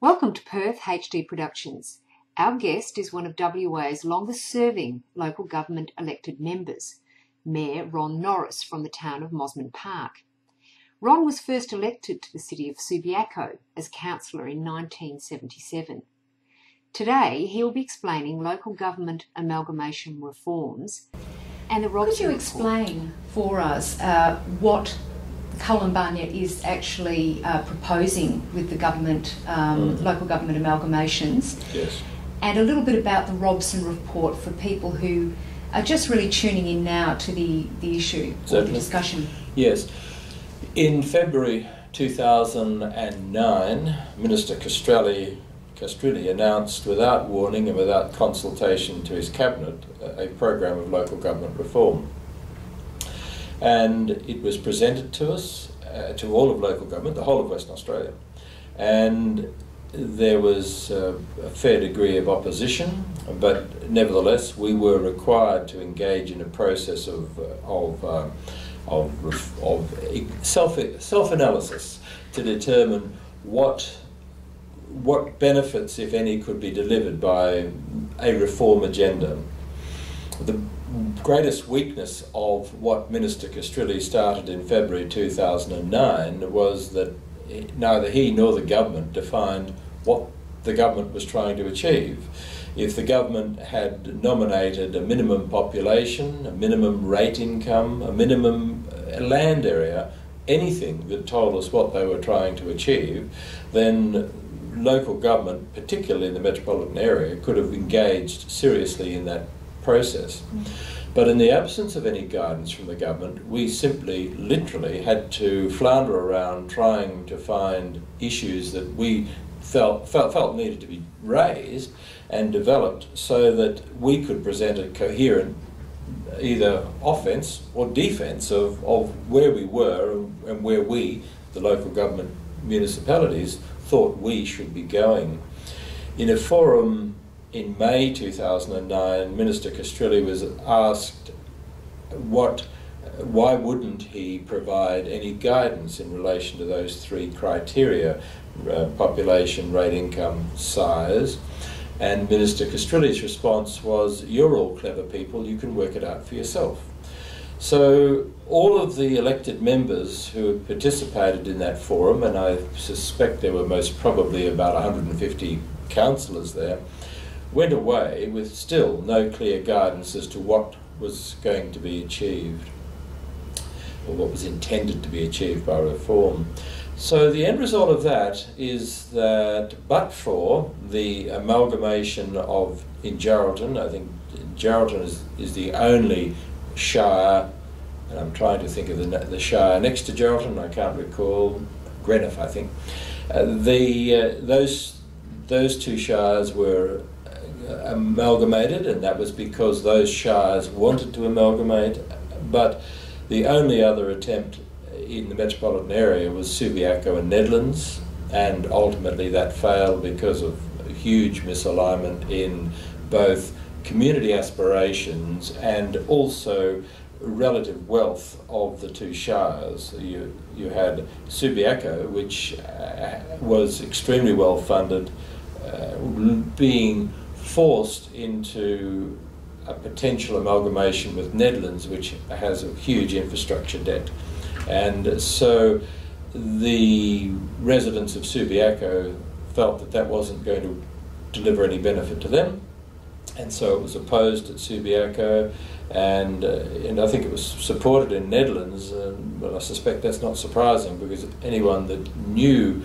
Welcome to Perth HD Productions. Our guest is one of WA's longest-serving local government elected members, Mayor Ron Norris from the Town of Mosman Park. Ron was first elected to the city of Subiaco as councillor in 1977. Today, he will be explaining local government amalgamation reforms and the Robson. Could you explain for us what Cullen Barnett is actually proposing with the government, local government amalgamations? Yes. And a little bit about the Robson report for people who are just really tuning in now to the issue or the discussion. Yes. In February 2009, Minister Castrilli announced without warning and without consultation to his cabinet a program of local government reform. And it was presented to us, to all of local government, the whole of Western Australia. And there was a fair degree of opposition, but nevertheless we were required to engage in a process of self-analysis to determine what benefits, if any, could be delivered by a reform agenda. The greatest weakness of what Minister Castrilli started in February 2009 was that neither he nor the government defined what the government was trying to achieve. If the government had nominated a minimum population, a minimum rate income, a minimum land area, anything that told us what they were trying to achieve, then local government, particularly in the metropolitan area, could have engaged seriously in that process. But in the absence of any guidance from the government, we simply, literally, had to flounder around trying to find issues that we felt needed to be raised and developed so that we could present a coherent either offence or defence of where we were and where we, the local government municipalities, thought we should be going. In a forum in May 2009, Minister Castrilli was asked why wouldn't he provide any guidance in relation to those three criteria, population, rate income, size, and Minister Castrilli's response was, "You're all clever people, you can work it out for yourself." So all of the elected members who participated in that forum, and I suspect there were most probably about 150 councillors there, went away with still no clear guidance as to what was going to be achieved or what was intended to be achieved by reform. So the end result of that is that, but for the amalgamation in Geraldton, I think Geraldton is the only shire, and I'm trying to think of the shire next to Geraldton, I can't recall, Greenock I think. Those two shires were amalgamated, and that was because those shires wanted to amalgamate, but the only other attempt in the metropolitan area was Subiaco and Nedlands, and ultimately that failed because of huge misalignment in both community aspirations and also relative wealth of the two shires. You had Subiaco, which was extremely well funded, being forced into a potential amalgamation with Nedlands, which has a huge infrastructure debt. And so the residents of Subiaco felt that that wasn't going to deliver any benefit to them, and so it was opposed at Subiaco, and I think it was supported in Nedlands, but I suspect that's not surprising because anyone that knew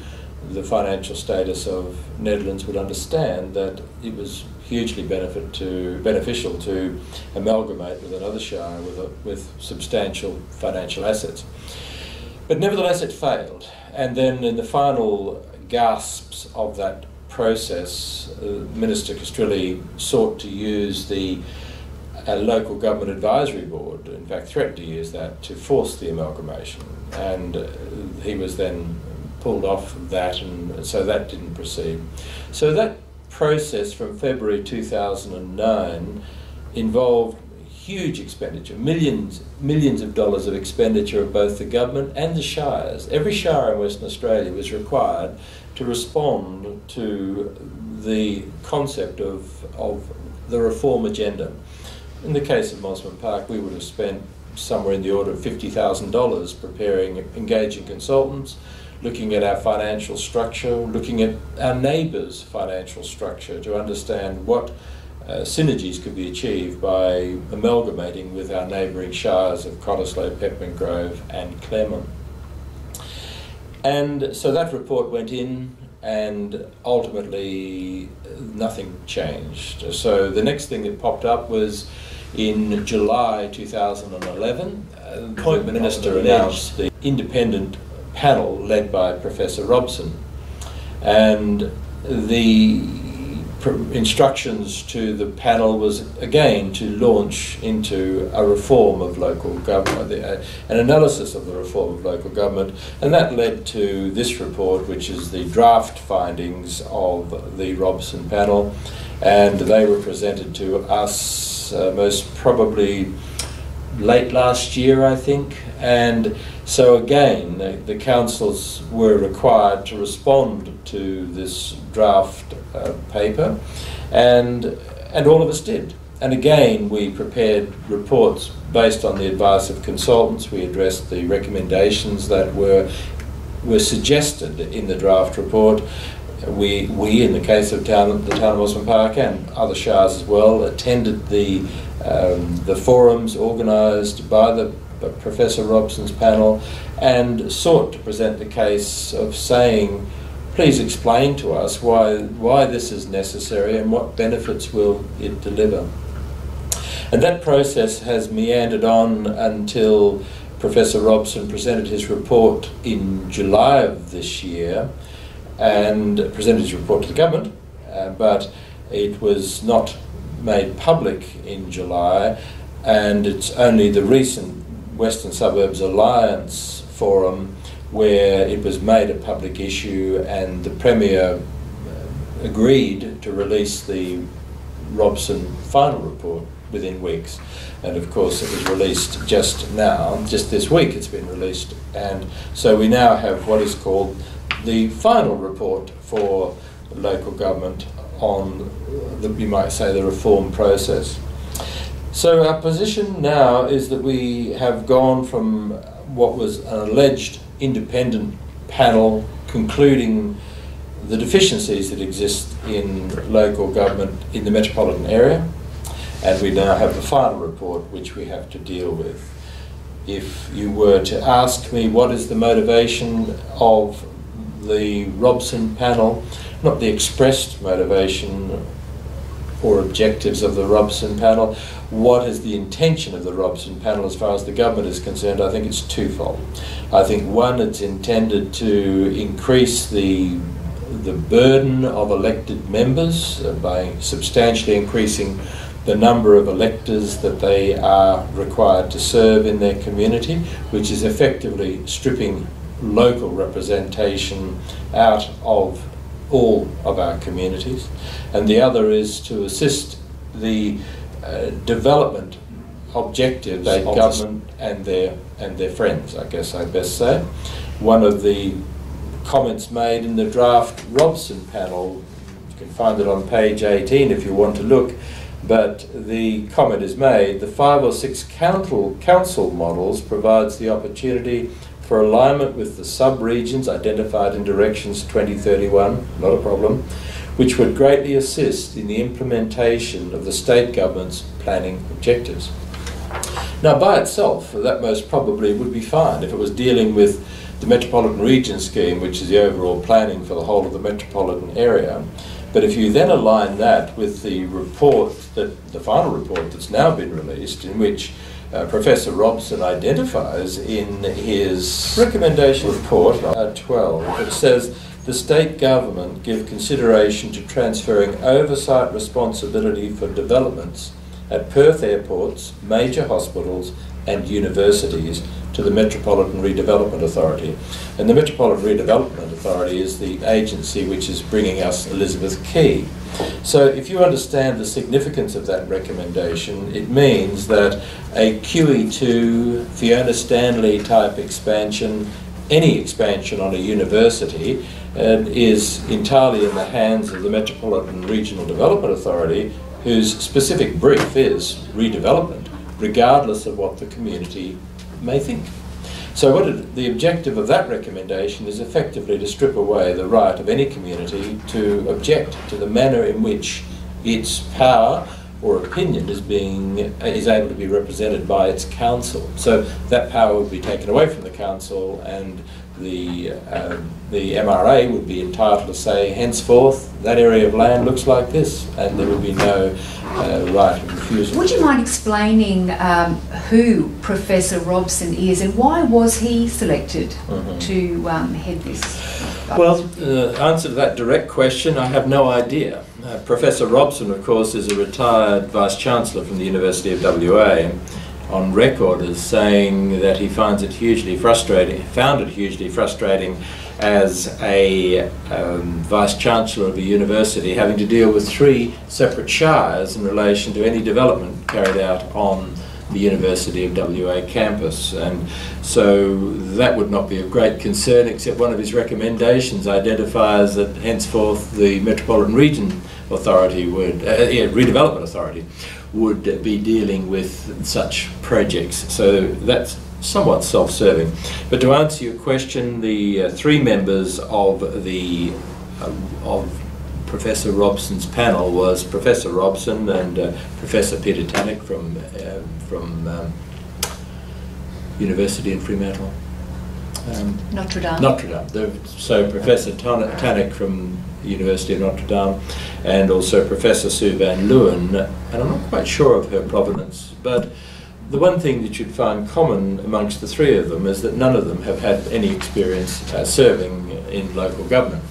the financial status of Nedlands would understand that it was hugely beneficial to amalgamate with another shire with substantial financial assets. But nevertheless it failed, and then in the final gasps of that process, Minister Castrilli sought to use the Local Government Advisory Board, in fact threatened to use that, to force the amalgamation, and he was then pulled off that, and so that didn't proceed. So that process from February 2009 involved huge expenditure, millions of dollars of expenditure of both the government and the shires. Every shire in Western Australia was required to respond to the concept of the reform agenda. In the case of Mosman Park, we would have spent somewhere in the order of $50,000 preparing, engaging consultants, looking at our financial structure, looking at our neighbours' financial structure to understand what synergies could be achieved by amalgamating with our neighbouring shires of Cottesloe, Peppermint Grove and Claremont. And so that report went in, and ultimately nothing changed. So the next thing that popped up was in July 2011, the Point Minister announced the independent panel led by Professor Robson, and the instructions to the panel was again to launch into a reform of local government, an analysis of the reform of local government, and that led to this report, which is the draft findings of the Robson panel, and they were presented to us most probably late last year, I think. And so again, the councils were required to respond to this draft paper, and all of us did. And again, we prepared reports based on the advice of consultants. We addressed the recommendations that were suggested in the draft report. We in the case of the Town of Mosman Park and other shires as well, attended the forums organised by Professor Robson's panel, and sought to present the case of saying, please explain to us why this is necessary and what benefits will it deliver. And that process has meandered on until Professor Robson presented his report in July of this year, and presented his report to the government, but it was not made public in July, and it's only the recent Western Suburbs Alliance forum where it was made a public issue, and the Premier agreed to release the Robson final report within weeks. And of course it was released just now, just this week it's been released, and so we now have what is called the final report for local government on you might say, the reform process. So our position now is that we have gone from what was an alleged independent panel concluding the deficiencies that exist in local government in the metropolitan area, and we now have the final report which we have to deal with. If you were to ask me what is the motivation of the Robson panel, not the expressed motivation or objectives of the Robson panel, what is the intention of the Robson panel as far as the government is concerned, I think it's twofold. I think one, it's intended to increase the burden of elected members by substantially increasing the number of electors that they are required to serve in their community, which is effectively stripping local representation out of all of our communities. And the other is to assist the development objectives of government and their friends, I guess I'd best say. One of the comments made in the draft Robson panel, you can find it on page 18 if you want to look, but the comment is made, the 5 or 6 council models provides the opportunity for alignment with the sub-regions identified in Directions 2031, not a problem, which would greatly assist in the implementation of the state government's planning objectives. Now by itself, that most probably would be fine if it was dealing with the Metropolitan Region Scheme, which is the overall planning for the whole of the metropolitan area. But if you then align that with the report, the final report that's now been released, in which Professor Robson identifies in his recommendation report 12, it says the state government give consideration to transferring oversight responsibility for developments at Perth airports, major hospitals and universities to the Metropolitan Redevelopment Authority. And the Metropolitan Redevelopment Authority is the agency which is bringing us Elizabeth Quay. So if you understand the significance of that recommendation, it means that a QE2, Fiona Stanley type expansion, any expansion on a university, is entirely in the hands of the Metropolitan Regional Development Authority, whose specific brief is redevelopment, regardless of what the community may think. So the objective of that recommendation is effectively to strip away the right of any community to object to the manner in which its power or opinion is able to be represented by its council. So that power would be taken away from the council, and the MRA would be entitled to say, henceforth, that area of land looks like this, and there would be no right of refusal. Would you mind explaining who Professor Robson is and why was he selected to head this? Well, answer to that direct question, I have no idea. Professor Robson, of course, is a retired Vice-Chancellor from the University of WA, on record as saying that he found it hugely frustrating as a Vice-Chancellor of a university having to deal with 3 separate shires in relation to any development carried out on the University of WA campus. And so that would not be of great concern, except one of his recommendations identifies that henceforth the Metropolitan Region Authority Redevelopment Authority would be dealing with such projects. So that's somewhat self-serving. But to answer your question, the 3 members of Professor Robson's panel was Professor Robson and Professor Peter Tannock from University in Fremantle. Notre Dame. Notre Dame. So Professor Tannock from the University of Notre Dame, and also Professor Sue Van Leeuwen, and I'm not quite sure of her provenance, but the one thing that you'd find common amongst the 3 of them is that none of them have had any experience serving in local government.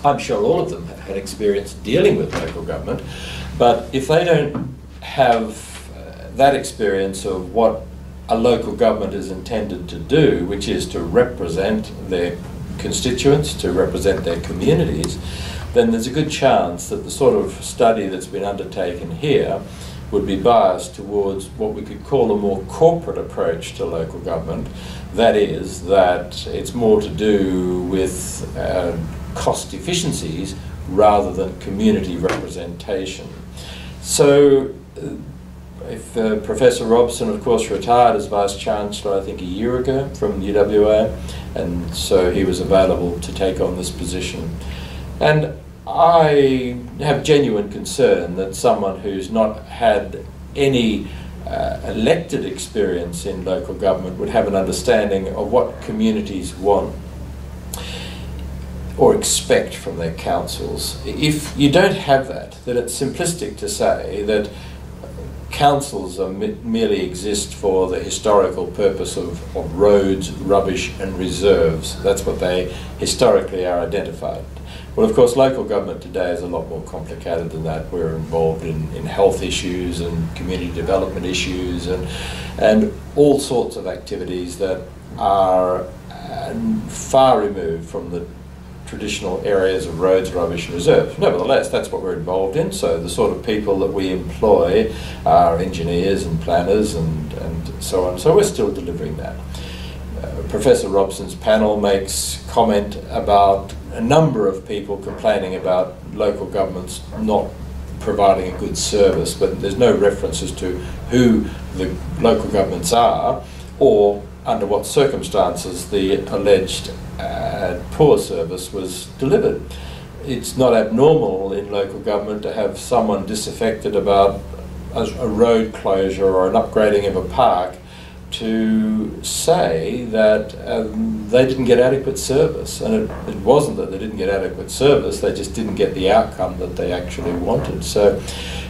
I'm sure all of them have had experience dealing with local government, but if they don't have that experience of what a local government is intended to do, which is to represent their constituents, to represent their communities, then there's a good chance that the sort of study that's been undertaken here would be biased towards what we could call a more corporate approach to local government. That is, that it's more to do with cost efficiencies rather than community representation. So if Professor Robson, of course, retired as Vice-Chancellor, I think, a year ago from UWA, and so he was available to take on this position. And I have genuine concern that someone who's not had any elected experience in local government would have an understanding of what communities want or expect from their councils. If you don't have that, then it's simplistic to say that councils merely exist for the historical purpose of roads, rubbish and reserves. That's what they historically are identified. Well, of course, local government today is a lot more complicated than that. We're involved in health issues and community development issues and all sorts of activities that are far removed from the traditional areas of roads, rubbish and reserves. Nevertheless, that's what we're involved in, so the sort of people that we employ are engineers and planners and so on, so we're still delivering that. Professor Robson's panel makes comment about a number of people complaining about local governments not providing a good service, but there's no reference as to who the local governments are or under what circumstances the alleged poor service was delivered. It's not abnormal in local government to have someone disaffected about a road closure or an upgrading of a park to say that they didn't get adequate service, and it wasn't that they didn't get adequate service, they just didn't get the outcome that they actually wanted. So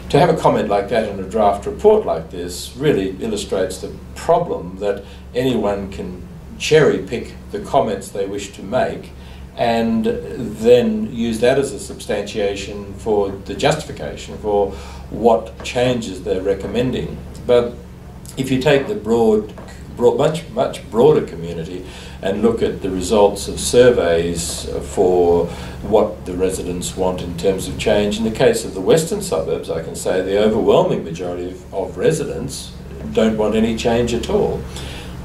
to have a comment like that in a draft report like this really illustrates the problem that anyone can cherry pick the comments they wish to make and then use that as a substantiation for the justification for what changes they're recommending. But if you take the much broader community and look at the results of surveys for what the residents want in terms of change, in the case of the western suburbs, I can say the overwhelming majority of residents don't want any change at all.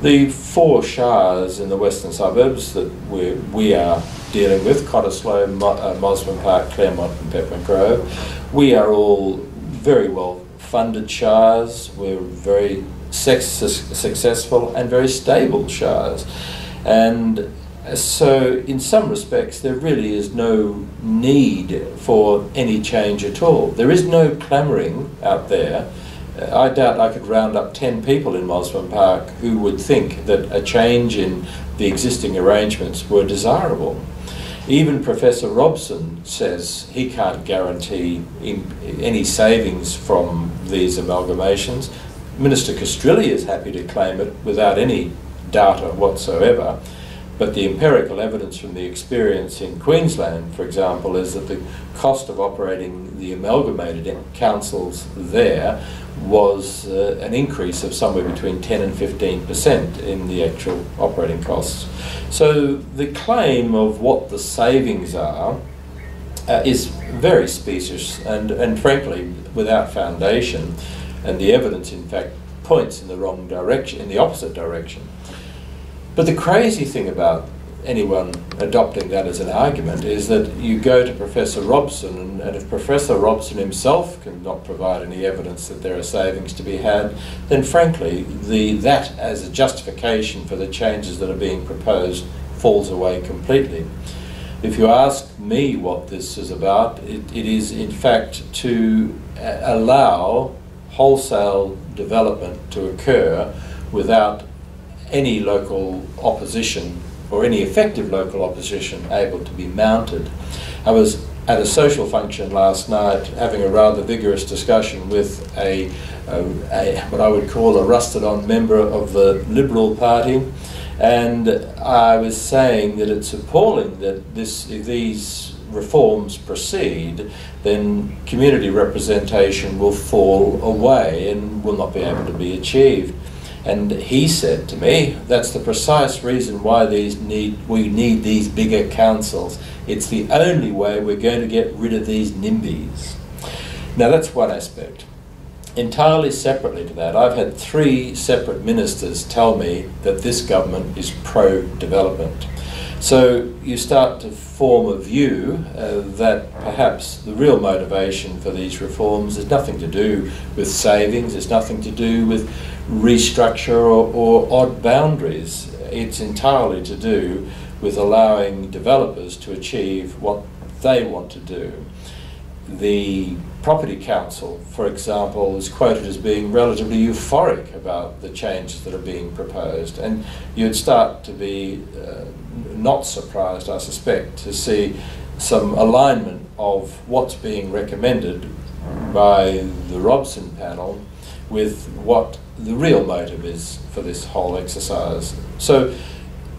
The 4 shires in the western suburbs that we are dealing with, Cottesloe, Mosman Park, Claremont and Peppermint Grove. We are all very well funded shires. We're very successful and very stable shires. And so in some respects there really is no need for any change at all. There is no clamouring out there. I doubt I could round up 10 people in Mosman Park who would think that a change in the existing arrangements were desirable. Even Professor Robson says he can't guarantee any savings from these amalgamations. Minister Castrilli is happy to claim it without any data whatsoever. But the empirical evidence from the experience in Queensland, for example, is that the cost of operating the amalgamated councils there was an increase of somewhere between 10 and 15% in the actual operating costs. So the claim of what the savings are is very specious and frankly without foundation, and the evidence in fact points in the wrong direction, in the opposite direction. But the crazy thing about anyone adopting that as an argument is that you go to Professor Robson, and if Professor Robson himself cannot provide any evidence that there are savings to be had, then frankly that as a justification for the changes that are being proposed falls away completely. If you ask me what this is about, it is in fact to allow wholesale development to occur without any local opposition or any effective local opposition able to be mounted. I was at a social function last night having a rather vigorous discussion with what I would call a rusted-on member of the Liberal Party, and I was saying that it's appalling that if these reforms proceed, then community representation will fall away and will not be able to be achieved. And he said to me, that's the precise reason why we need these bigger councils. It's the only way we're going to get rid of these NIMBYs. Now that's one aspect. Entirely separately to that, I've had 3 separate ministers tell me that this government is pro-development. So you start to form a view that perhaps the real motivation for these reforms is nothing to do with savings, it's nothing to do with restructure or odd boundaries. It's entirely to do with allowing developers to achieve what they want to do. The Property Council, for example, is quoted as being relatively euphoric about the changes that are being proposed, and you'd start to be not surprised, I suspect, to see some alignment of what's being recommended by the Robson panel with what the real motive is for this whole exercise. So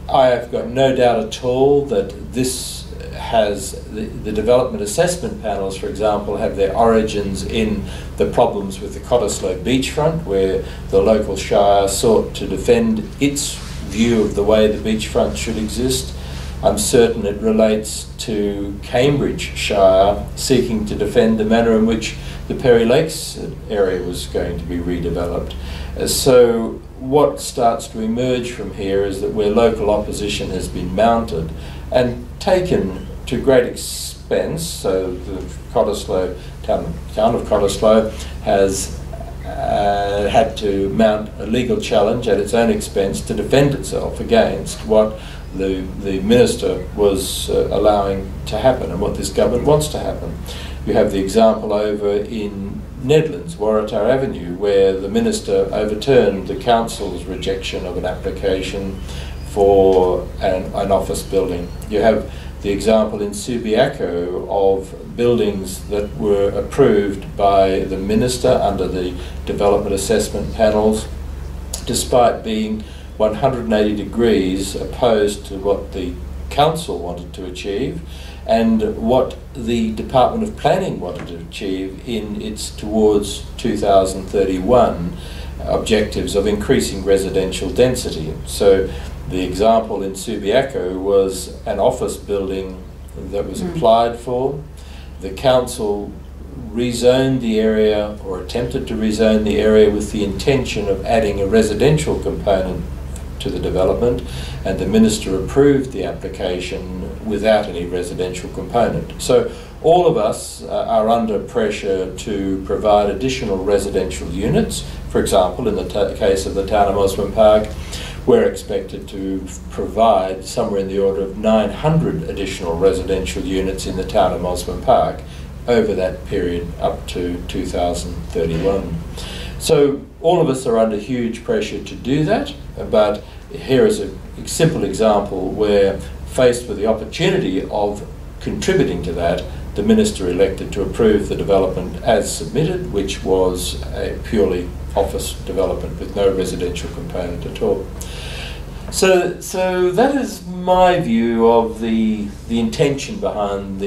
I have got no doubt at all that this has the development assessment panels, for example, have their origins in the problems with the Cottesloe beachfront, where the local shire sought to defend its view of the way the beachfront should exist. I'm certain it relates to Cambridge Shire seeking to defend the manner in which the Perry Lakes area was going to be redeveloped. So what starts to emerge from here is that where local opposition has been mounted and taken to great expense, so the Cottesloe, town of Cottesloe has had to mount a legal challenge at its own expense to defend itself against what the minister was allowing to happen and what this government wants to happen. You have the example over in Nedlands, Waratah Avenue, where the minister overturned the council's rejection of an application for an office building. You have the example in Subiaco of buildings that were approved by the minister under the development assessment panels, despite being 180 degrees opposed to what the council wanted to achieve and what the Department of Planning wanted to achieve in its towards 2031 objectives of increasing residential density. So the example in Subiaco was an office building that was applied for. The council rezoned the area, or attempted to rezone the area, with the intention of adding a residential component to the development, and the Minister approved the application without any residential component. So all of us are under pressure to provide additional residential units. For example, in the case of the Town of Mosman Park, we're expected to provide somewhere in the order of 900 additional residential units in the Town of Mosman Park over that period up to 2031. So all of us are under huge pressure to do that, but here is a simple example where, faced with the opportunity of contributing to that, the Minister elected to approve the development as submitted, which was a purely office development with no residential component at all. So that is my view of the intention behind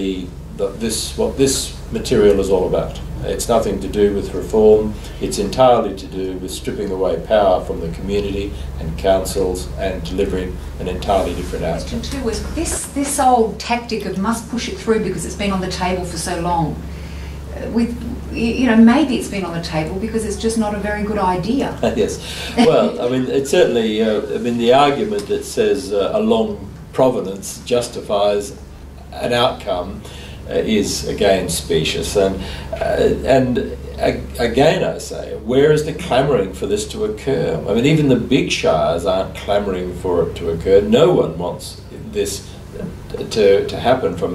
what this material is all about. It's nothing to do with reform. It's entirely to do with stripping away power from the community and councils and delivering an entirely different outcome. Question two was this old tactic of must push it through because it's been on the table for so long. Maybe it's been on the table because it's just not a very good idea. Yes. Well, I mean, it's certainly. The argument that says a long provenance justifies an outcome is again specious, and again I say, where is the clamouring for this to occur? I mean, even the big shires aren't clamouring for it to occur. No one wants this to happen from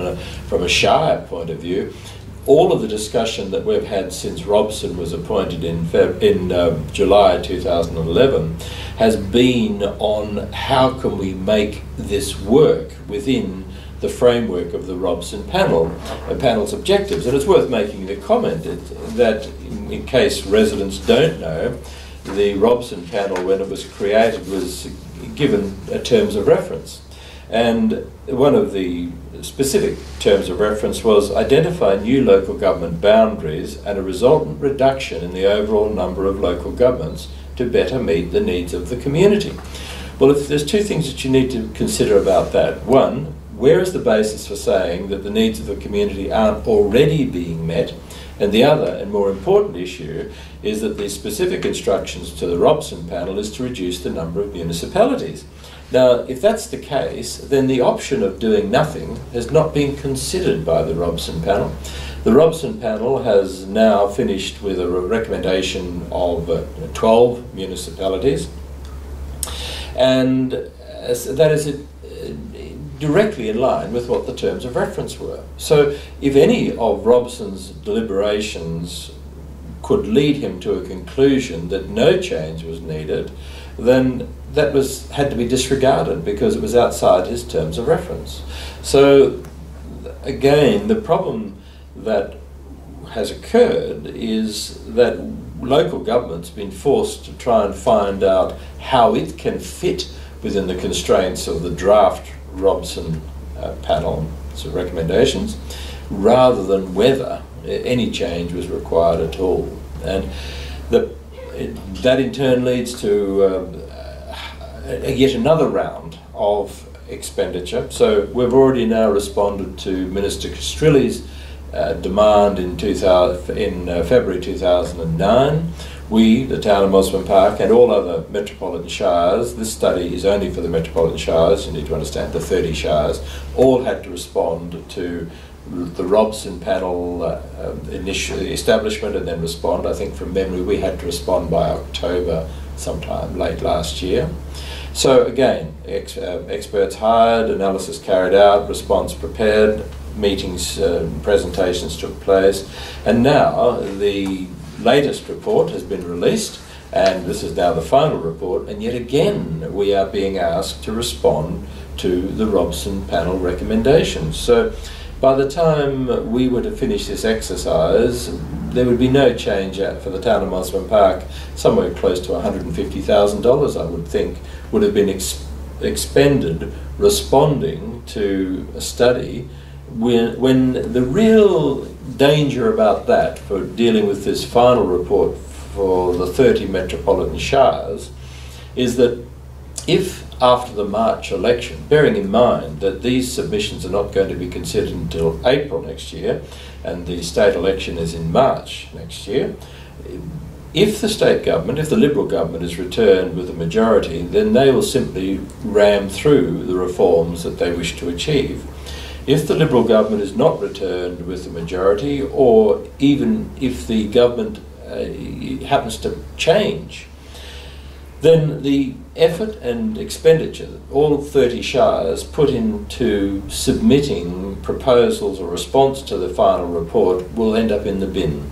a shire point of view. All of the discussion that we've had since Robson was appointed in July 2011 has been on how can we make this work within the framework of the Robson panel's objectives. And it's worth making the comment that, in case residents don't know, the Robson panel, when it was created, was given terms of reference. And one of the specific terms of reference was identify new local government boundaries and a resultant reduction in the overall number of local governments to better meet the needs of the community. Well, if there's two things that you need to consider about that. One, where is the basis for saying that the needs of the community aren't already being met? And the other, and more important issue, is that the specific instructions to the Robson panel is to reduce the number of municipalities. Now, if that's the case, then the option of doing nothing has not been considered by the Robson panel. The Robson panel has now finished with a recommendation of 12 municipalities, and that is directly in line with what the terms of reference were. So if any of Robson's deliberations could lead him to a conclusion that no change was needed, then that had to be disregarded because it was outside his terms of reference. So again, the problem that has occurred is that local government's been forced to try and find out how it can fit within the constraints of the draft Robson panel recommendations, rather than whether any change was required at all. And that in turn leads to yet another round of expenditure. So we've already now responded to Minister Castrilli's demand in February 2009. We, the Town of Mosman Park, and all other metropolitan shires, this study is only for the metropolitan shires, you need to understand, the 30 shires, all had to respond to the Robson panel initial establishment and then respond. I think from memory we had to respond by October sometime late last year. So again, experts hired, analysis carried out, response prepared, meetings, presentations took place, and now the latest report has been released, and this is now the final report, and yet again we are being asked to respond to the Robson panel recommendations. So by the time we were to finish this exercise, there would be no change for the Town of Mosman Park. Somewhere close to $150,000, I would think, would have been expended responding to a study when the real danger about that for dealing with this final report for the 30 metropolitan shires is that if after the March election, bearing in mind that these submissions are not going to be considered until April next year and the state election is in March next year, If the state government, if the Liberal government is returned with a majority, then they will simply ram through the reforms that they wish to achieve. If the Liberal government is not returned with a majority, or even if the government happens to change, then the effort and expenditure that all 30 shires put into submitting proposals or response to the final report will end up in the bin.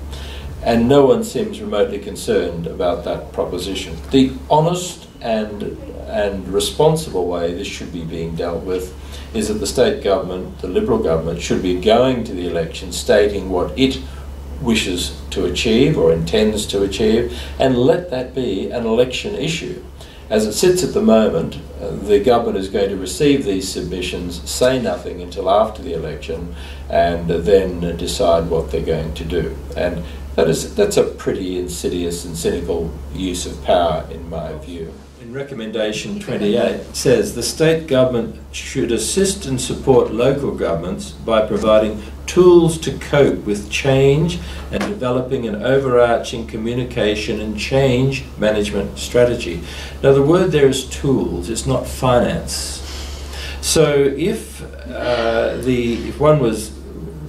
And no one seems remotely concerned about that proposition. The honest and responsible way this should be being dealt with is that the state government, the Liberal government, should be going to the election stating what it wishes to achieve or intends to achieve, and let that be an election issue. As it sits at the moment, the government is going to receive these submissions, say nothing until after the election, and then decide what they're going to do. And that's a pretty insidious and cynical use of power, in my view. In recommendation 28, it says the state government should assist and support local governments by providing tools to cope with change and developing an overarching communication and change management strategy. Now, the word there is tools, it's not finance. So if one was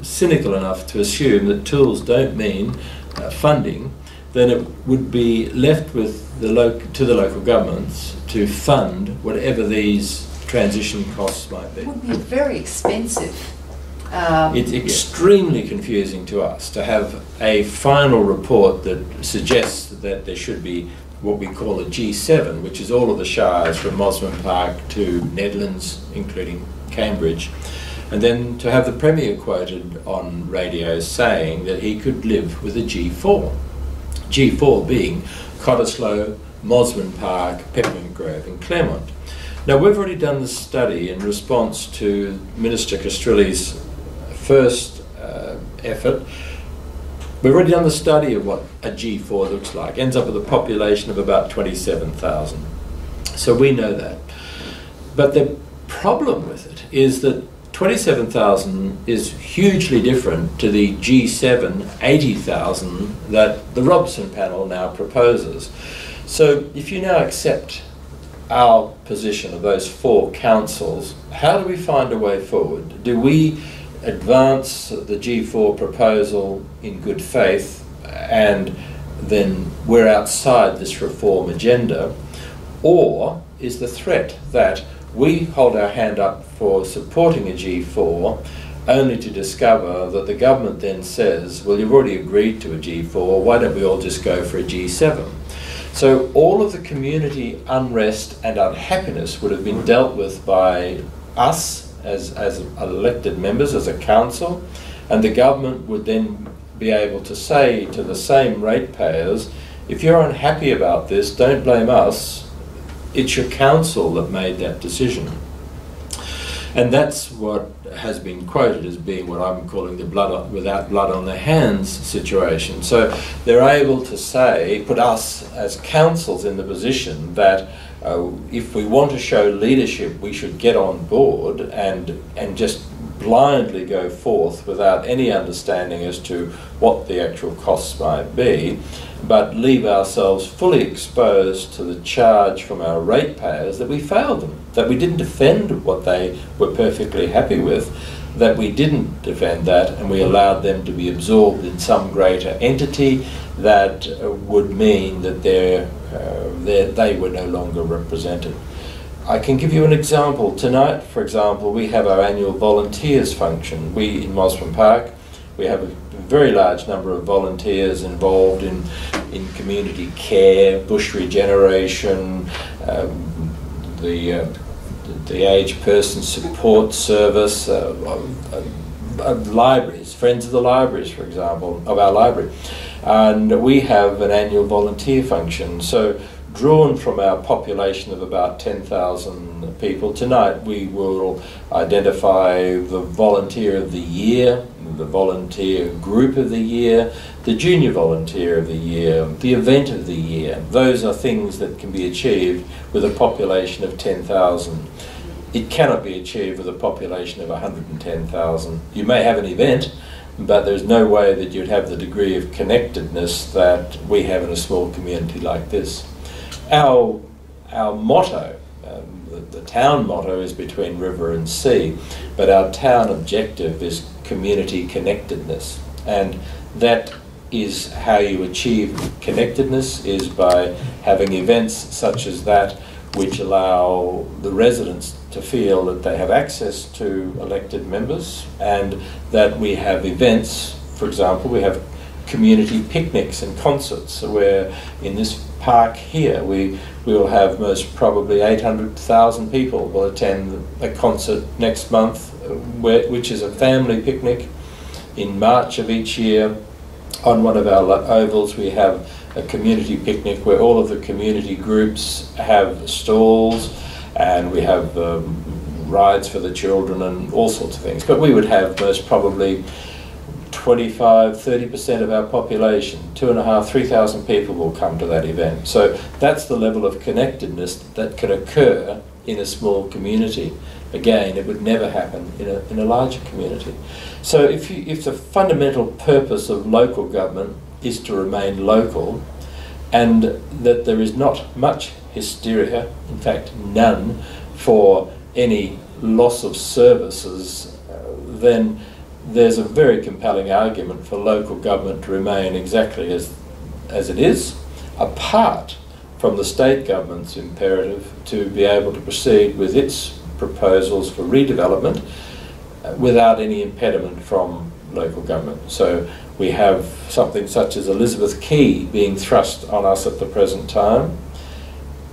cynical enough to assume that tools don't mean funding, then it would be left with to the local governments to fund whatever these transition costs might be. It would be very expensive. It's extremely confusing to us to have a final report that suggests that there should be what we call a G7, which is all of the shires from Mosman Park to Nedlands, including Cambridge, and then to have the Premier quoted on radio saying that he could live with a G4. G4 being Cottesloe, Mosman Park, Peppermint Grove and Claremont. Now, we've already done the study in response to Minister Castrilli's first effort. We've already done the study of what a G4 looks like. Ends up with a population of about 27,000. So we know that. But the problem with it is that 27,000 is hugely different to the G7 80,000 that the Robson panel now proposes. So if you now accept our position of those four councils, how do we find a way forward? Do we advance the G4 proposal in good faith and then we're outside this reform agenda? Or is the threat that we hold our hand up for supporting a G4 only to discover that the government then says, well, you've already agreed to a G4, why don't we all just go for a G7? So all of the community unrest and unhappiness would have been dealt with by us as elected members, as a council, and the government would then be able to say to the same ratepayers, if you're unhappy about this, don't blame us, it's your council that made that decision. And that's what has been quoted as being what I'm calling the without blood on their hands situation. So they're able to say, put us as councils in the position that if we want to show leadership, we should get on board and just blindly go forth without any understanding as to what the actual costs might be, but leave ourselves fully exposed to the charge from our ratepayers that we failed them, that we didn't defend what they were perfectly happy with, that we didn't defend that and we allowed them to be absorbed in some greater entity that would mean that they were no longer represented. I can give you an example. Tonight, for example, we have our annual volunteers function. We in Mosman Park, we have a very large number of volunteers involved in community care, bush regeneration, the aged person support service, libraries, Friends of the Libraries, for example, of our library. And we have an annual volunteer function. So drawn from our population of about 10,000 people, tonight we will identify the volunteer of the year, the volunteer group of the year, the junior volunteer of the year, the event of the year. Those are things that can be achieved with a population of 10,000. It cannot be achieved with a population of 110,000. You may have an event, but there's no way that you'd have the degree of connectedness that we have in a small community like this. Our motto, the town motto, is between river and sea, but our town objective is community connectedness, and that is how you achieve connectedness, is by having events such as that which allow the residents to feel that they have access to elected members, and that we have events. For example, we have community picnics and concerts, where in this park here we will have most probably 800,000 people will attend a concert next month, which is a family picnic. In March of each year, on one of our ovals, we have a community picnic where all of the community groups have stalls, and we have rides for the children and all sorts of things. But we would have most probably 25–30% of our population, 2,500–3,000 people will come to that event. So that's the level of connectedness that can occur in a small community. Again, it would never happen in a larger community. So if the fundamental purpose of local government is to remain local, and that there is not much hysteria, in fact none, for any loss of services, then there's a very compelling argument for local government to remain exactly as it is, apart from the state government's imperative to be able to proceed with its proposals for redevelopment without any impediment from local government. So we have something such as Elizabeth Quay being thrust on us at the present time.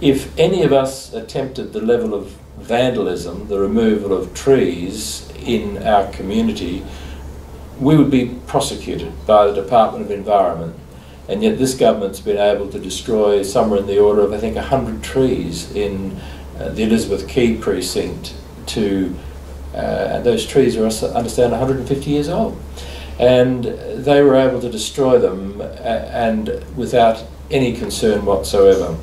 If any of us attempted the level of vandalism, the removal of trees in our community, we would be prosecuted by the Department of Environment. And yet this government's been able to destroy somewhere in the order of, I think, 100 trees in the Elizabeth Quay precinct, and those trees are, I understand, 150 years old. And they were able to destroy them and without any concern whatsoever.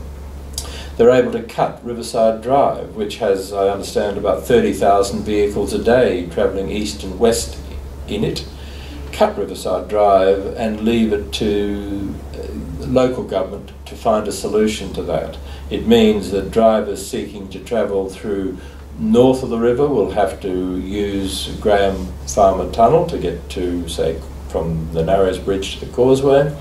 They're able to cut Riverside Drive, which has, I understand, about 30,000 vehicles a day travelling east and west in it. Cut Riverside Drive and leave it to local government to find a solution to that. It means that drivers seeking to travel through north of the river will have to use Graham Farmer Tunnel to get to, say, from the Narrows Bridge to the Causeway.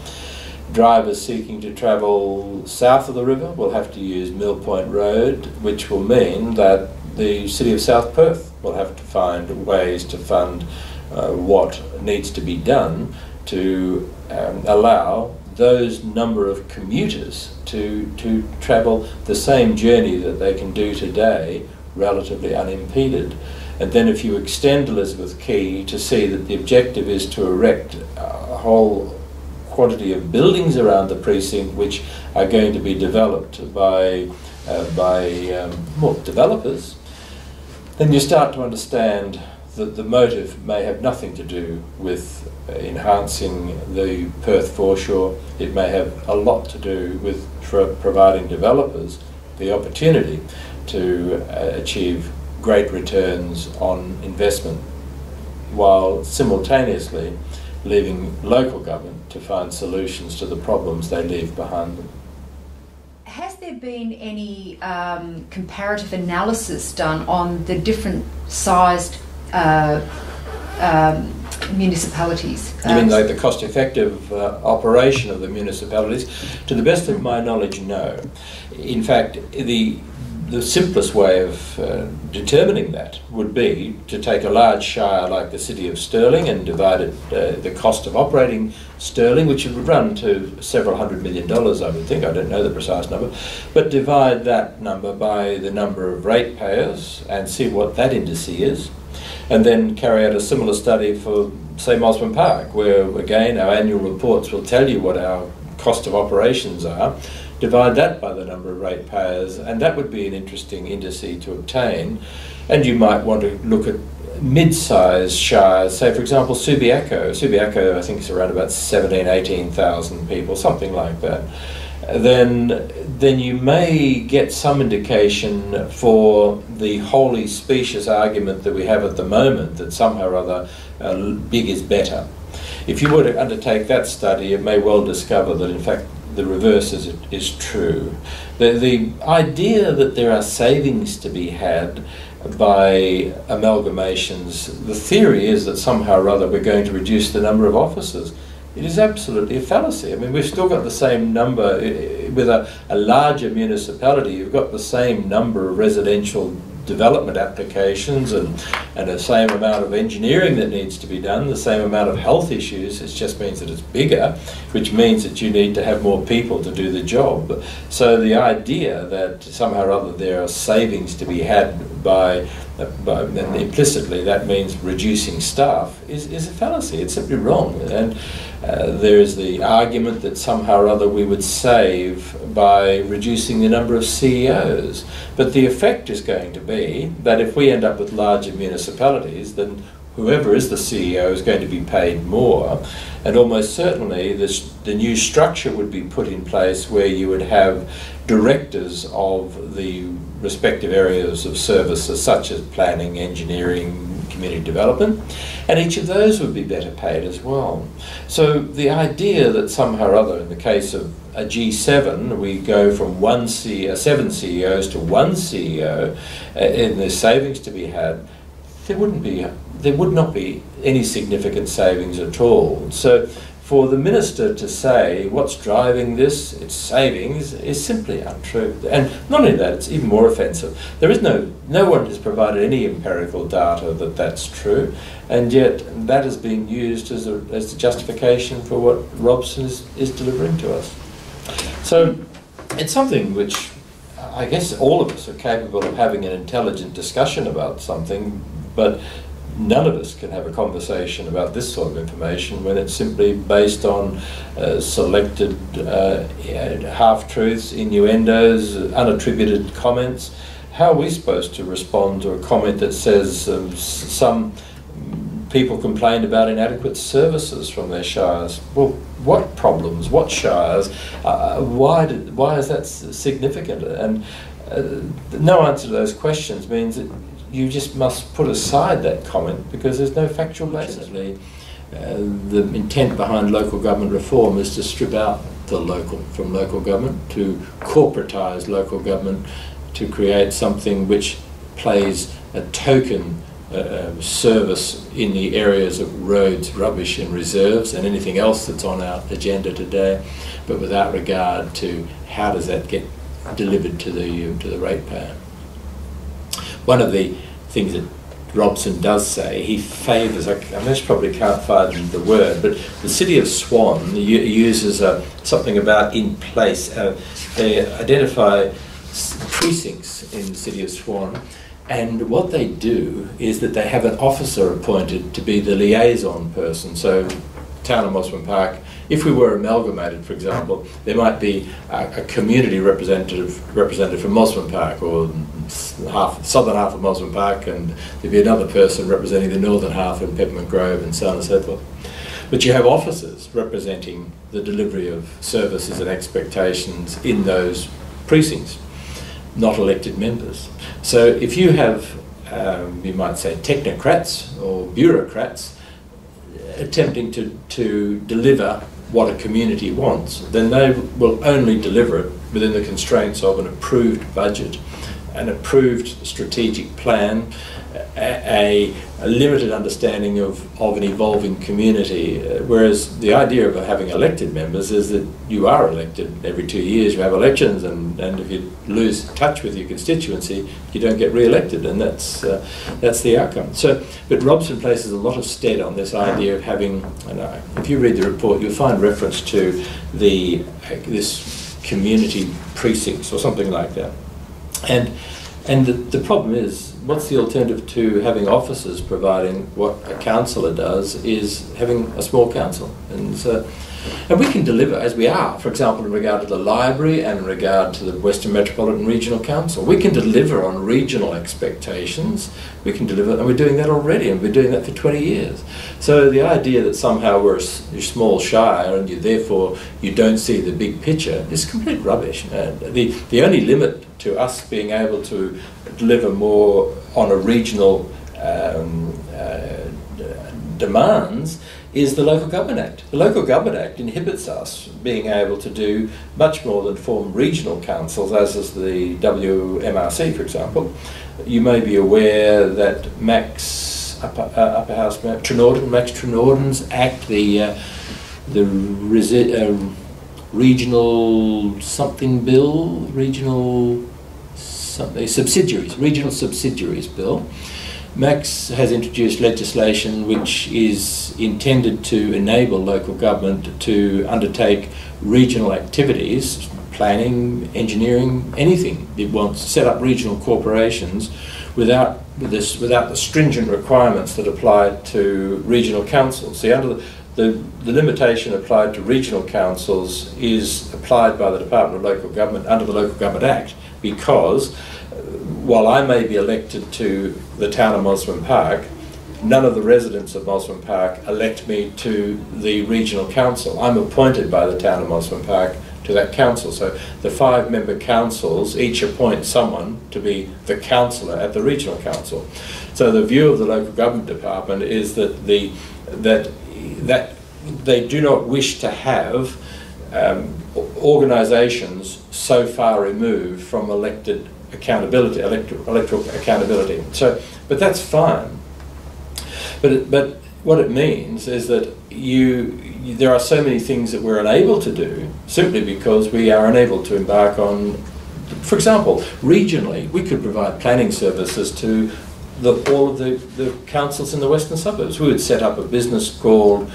Drivers seeking to travel south of the river will have to use Mill Point Road, which will mean that the City of South Perth will have to find ways to fund what needs to be done to allow those number of commuters to travel the same journey that they can do today relatively unimpeded. And then if you extend Elizabeth Quay to see that the objective is to erect a whole quantity of buildings around the precinct which are going to be developed by developers, then you start to understand that the motive may have nothing to do with enhancing the Perth foreshore. It may have a lot to do with providing developers the opportunity to achieve great returns on investment, while simultaneously leaving local government to find solutions to the problems they leave behind them. Has there been any comparative analysis done on the different sized municipalities? You mean like the cost-effective operation of the municipalities? To the best of my knowledge, no. In fact, the simplest way of determining that would be to take a large shire like the city of Stirling and divide it, the cost of operating Stirling, which would run to several $100 million, I would think, I don't know the precise number, but divide that number by the number of ratepayers and see what that indice is, and then carry out a similar study for, say, Mosman Park, where, again, our annual reports will tell you what our cost of operations are. Divide that by the number of ratepayers, and that would be an interesting indice to obtain. And you might want to look at mid-sized shires, say, for example, Subiaco. Subiaco, I think, is around about 18,000 people, something like that. Then you may get some indication for the wholly specious argument that we have at the moment, that somehow or other big is better. if you were to undertake that study, you may well discover that in fact the reverse is true. The idea that there are savings to be had by amalgamations, the theory is that somehow or other we're going to reduce the number of officers. It is absolutely a fallacy. I mean, we've still got the same number. With a larger municipality, you've got the same number of residential development applications and the same amount of engineering that needs to be done, the same amount of health issues. It just means that it's bigger, which means that you need to have more people to do the job. So the idea that somehow or other there are savings to be had by and implicitly that means reducing staff is a fallacy. It's simply wrong. And there is the argument that somehow or other we would save by reducing the number of CEOs. But the effect is going to be that if we end up with larger municipalities, then whoever is the CEO is going to be paid more. And almost certainly the new structure would be put in place where you would have directors of the respective areas of services such as planning, engineering, community development, and each of those would be better paid as well. So the idea that somehow or other, in the case of a G7, we go from 7 CEOs to 1 CEO, and there's savings to be had, there would not be any significant savings at all. So for the minister to say what's driving this, it's savings, is simply untrue. And not only that, it's even more offensive. There is no one has provided any empirical data that that's true, and yet that is being used as the justification for what Robson is delivering to us. So it's something which I guess all of us are capable of having an intelligent discussion about something, but none of us can have a conversation about this sort of information when it's simply based on selected half-truths, innuendos, unattributed comments. How are we supposed to respond to a comment that says some people complained about inadequate services from their shires? Well, what problems? What shires? Why is that significant? And no answer to those questions means that you just must put aside that comment because there's no factual basis. The intent behind local government reform is to strip out the local from local government, to corporatise local government, to create something which plays a token service in the areas of roads, rubbish and reserves and anything else that's on our agenda today, but without regard to how does that get delivered to the ratepayer. One of the things that Robson does say, he favours, I most probably can't find the word, but the city of Swan uses something about in place. They identify precincts in the city of Swan, and what they do is that they have an officer appointed to be the liaison person. So Town of Mosman Park, if we were amalgamated, for example, there might be a community representative from Mosman Park, or southern half of Mosman Park, and there'd be another person representing the northern half in Peppermint Grove, and so on and so forth. But you have officers representing the delivery of services and expectations in those precincts, not elected members. So if you have, you might say, technocrats or bureaucrats attempting to deliver what a community wants, then they will only deliver it within the constraints of an approved budget, an approved strategic plan, a limited understanding of an evolving community, whereas the idea of having elected members is that you are elected every 2 years. You have elections, and if you lose touch with your constituency, you don't get re-elected, and that's the outcome. So, but Robson places a lot of stead on this idea of having, if you read the report, you'll find reference to this community precincts or something like that. And the problem is, what's the alternative to having officers providing what a councillor does is having a small council. And we can deliver, as we are, for example, in regard to the library and in regard to the Western Metropolitan Regional Council. We can deliver on regional expectations. We can deliver, and we're doing that already, and we're doing that for 20 years. So the idea that somehow we're a small shire and therefore you don't see the big picture is complete rubbish. The only limit to us being able to deliver more on a regional demands is the Local Government Act. The Local Government Act inhibits us being able to do much more than form regional councils, as is the WMRC, for example. You may be aware that Max Trenorden's Act, the regional something bill, regional subsidiaries bill. Max has introduced legislation which is intended to enable local government to undertake regional activities, planning, engineering, anything. It wants to set up regional corporations without the stringent requirements that apply to regional councils. See, under the limitation applied to regional councils is applied by the Department of Local Government under the Local Government Act, because while I may be elected to the Town of Mosman Park, none of the residents of Mosman Park elect me to the regional council. I'm appointed by the Town of Mosman Park to that council. So the 5-member councils each appoint someone to be the councillor at the regional council. So the view of the Local Government Department is that that they do not wish to have organisations so far removed from electoral accountability. So, but that's fine. But what it means is that there are so many things that we're unable to do simply because we are unable to embark on. For example, regionally, we could provide planning services to all of the councils in the Western Suburbs. We would set up a business called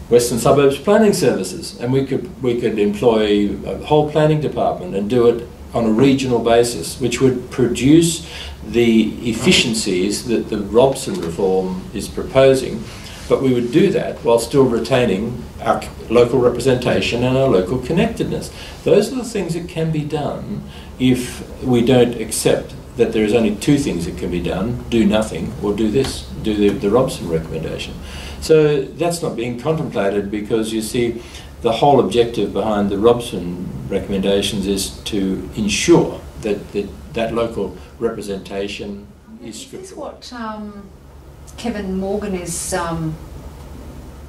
Western Suburbs Planning Services, and we could employ a whole planning department and do it on a regional basis, which would produce the efficiencies that the Robson reform is proposing. But we would do that while still retaining our local representation and our local connectedness. Those are the things that can be done if we don't accept that there is only 2 things that can be done: do nothing, or do this, do the Robson recommendation. So that's not being contemplated, because you see the whole objective behind the Robson recommendations is to ensure that local representation is stripped. Is this what Kevin Morgan is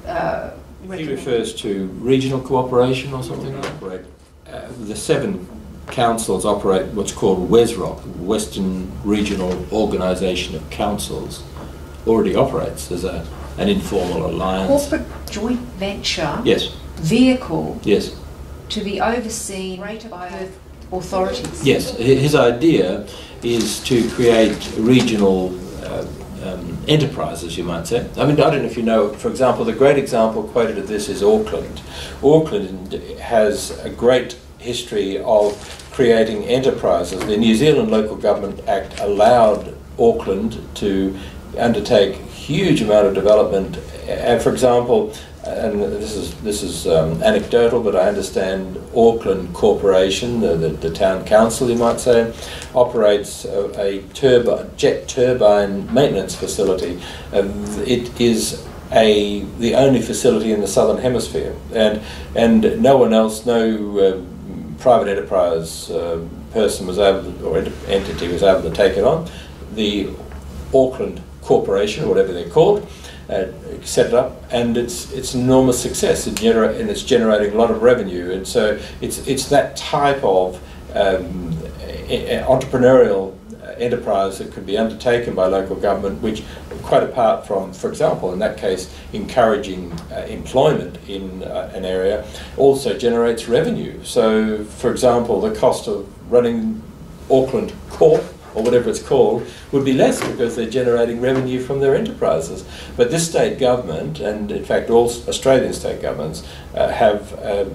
He refers to regional cooperation or something like that. The 7 councils operate what's called WESROC, Western Regional Organisation of Councils, already operates as an informal alliance. Corporate joint venture. Yes. Vehicle. Yes. To be overseen by authorities. Yes. His idea is to create regional enterprises, you might say. I mean, I don't know if you know, for example, the great example quoted of this is Auckland. Auckland has a great history of creating enterprises. The New Zealand Local Government Act allowed Auckland to undertake huge amount of development. And for example, and this is anecdotal, but I understand Auckland Corporation, the town council, you might say, operates a jet turbine maintenance facility. It is the only facility in the Southern Hemisphere, and no one else, no private enterprise person was able to, or entity was able to take it on. The Auckland Corporation, or whatever they're called, set it up, and it's an enormous success. And it's generating a lot of revenue, and so it's that type of entrepreneurial enterprise that could be undertaken by local government, which, quite apart from, for example, in that case, encouraging employment in an area, also generates revenue. So, for example, the cost of running Auckland Corp, or whatever it's called, would be less because they're generating revenue from their enterprises. But this state government, and in fact all Australian state governments, have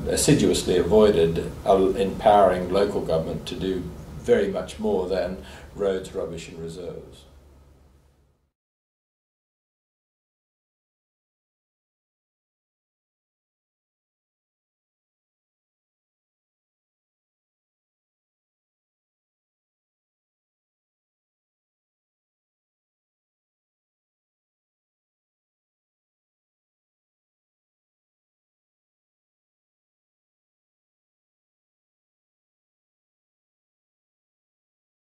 assiduously avoided empowering local government to do very much more than roads, rubbish and reserves.